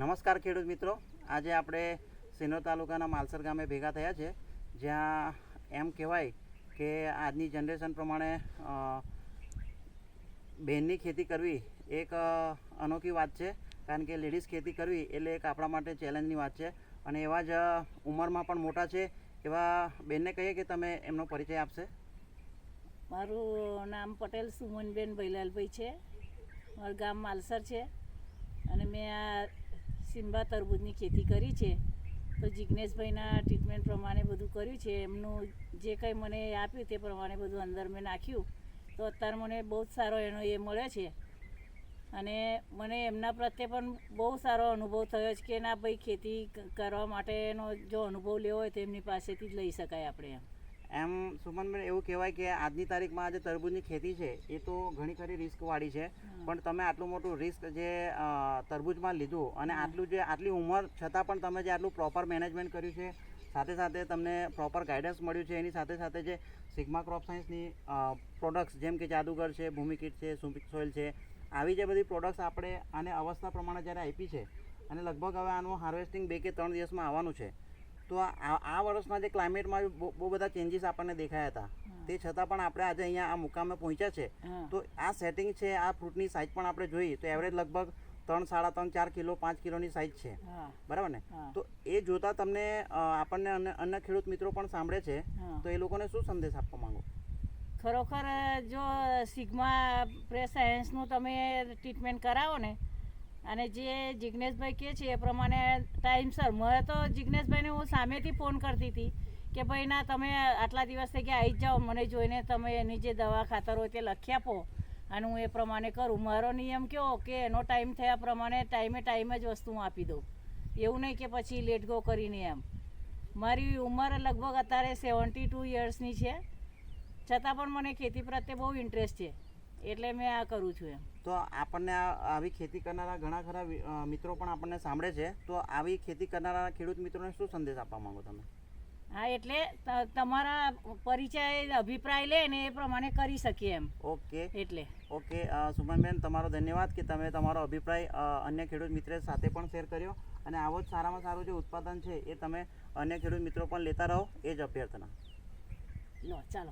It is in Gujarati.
નમસ્કાર ખેડૂત મિત્રો, આજે આપણે સિનોર તાલુકાના માલસર ગામે ભેગા થયા છે, જ્યાં એમ કહેવાય કે આજની જનરેશન પ્રમાણે બહેનની ખેતી કરવી એક અનોખી વાત છે. કારણ કે લેડીઝ ખેતી કરવી એટલે એક આપણા માટે ચેલેન્જની વાત છે. અને એવા જ ઉંમરમાં પણ મોટા છે એવા બેનને કહીએ કે તમે એમનો પરિચય આપશે. મારું નામ પટેલ સુમનબેન ભૈલાલભાઈ છે. મારું ગામ માલસર છે અને મેં આ સિંબા તરબૂચની ખેતી કરી છે. તો જિજ્ઞેશભાઈના ટ્રીટમેન્ટ પ્રમાણે બધું કર્યું છે. એમનું જે કંઈ મને આપ્યું તે પ્રમાણે બધું અંદર મેં નાખ્યું, તો અત્યારે મને બહુ જ સારો એનો એ મળ્યો છે. અને મને એમના પ્રત્યે પણ બહુ સારો અનુભવ થયો છે કે ના ભાઈ, ખેતી કરવા માટેનો જો અનુભવ લેવો હોય તો એમની પાસેથી જ લઈ શકાય આપણે. એમ સુમનબેન, એવું કહેવાય કે આજની તારીખમાં આજે તરબૂચની ખેતી છે એ તો ઘણી ખરી રિસ્કવાળી છે, પણ તમે આટલું મોટું રિસ્ક જે તરબૂચમાં લીધું અને આટલી ઉંમર છતાં પણ તમે જે આટલું પ્રોપર મેનેજમેન્ટ કર્યું છે, સાથે સાથે તમને પ્રોપર ગાઈડન્સ મળ્યું છે, એની સાથે સાથે જે સિગ્મા ક્રોપ સાયન્સની પ્રોડક્ટ્સ જેમ કે જાદુગર છે, ભૂમિકીટ છે, સુપિક સોઇલ છે, આવી જે બધી પ્રોડક્ટ્સ આપણે આને અવસ્થા પ્રમાણે જ્યારે આપી છે અને લગભગ હવે આનું હાર્વેસ્ટિંગ 2 કે 3 દિવસમાં આવવાનું છે, તો આ વર્ષના જે ક્લાઇમેટમાં બહુ બધા ચેન્જીસ આપણને દેખાયા હતા, તે છતાં પણ આપણે આજે અહીંયા આ મુકામે પહોંચ્યા છે. તો આ સેટિંગ છે, આ ફ્રૂટની સાઇઝ પણ આપણે જોઈ તો એવરેજ લગભગ 3, 3.5, 4 કિલો 5 કિલોની સાઇઝ છે, બરાબર ને? તો એ જોતાં તમને આપણને અન્ય ખેડૂત મિત્રો પણ સાંભળે છે, તો એ લોકોને શું સંદેશ આપવા માંગો? ખરોખર જો સિગ્મા પ્રેસ સાયન્સનું તમે ટ્રીટમેન્ટ કરાવો ને, અને જે જિજ્ઞેશભાઈ કહે છે એ પ્રમાણે ટાઈમસર, મને તો જિજ્ઞેશભાઈને હું સામેથી ફોન કરતી હતી કે ભાઈ ના, તમે આટલા દિવસ થઈ ગયા આવી જ જાઓ, મને જોઈને તમે એની જે દવા ખાતર હોય તે લખી આપો અને હું એ પ્રમાણે કરું. મારો નિયમ કેવો કે એનો ટાઈમ થયા પ્રમાણે ટાઈમે જ વસ્તુ હું આપી દઉં, એવું નહીં કે પછી લેટ ગો કરીને એમ. મારી ઉંમર લગભગ અત્યારે 72 યર્સની છે, છતાં પણ મને ખેતી પ્રત્યે બહુ ઇન્ટરેસ્ટ છે, એટલે મેં આ કરું છું એમ. તો આપણને આવી ખેતી કરનારા ઘણા ખરા મિત્રો પણ આપણને સાંભળે છે, તો આવી ખેતી કરનારા ખેડૂત મિત્રોને શું સંદેશ આપવા માંગો તમે? હા, એટલે તમારા પરિચય અભિપ્રાય લે ને એ પ્રમાણે કરી શકીએ એમ. ઓકે, સુમનબેન, તમારો ધન્યવાદ કે તમે તમારો અભિપ્રાય અન્ય ખેડૂત મિત્ર સાથે પણ શેર કર્યો, અને આવો જ સારામાં સારું જે ઉત્પાદન છે એ તમે અન્ય ખેડૂત મિત્રો પણ લેતા રહો, એ જ અભ્યર્થના. લો, ચાલો.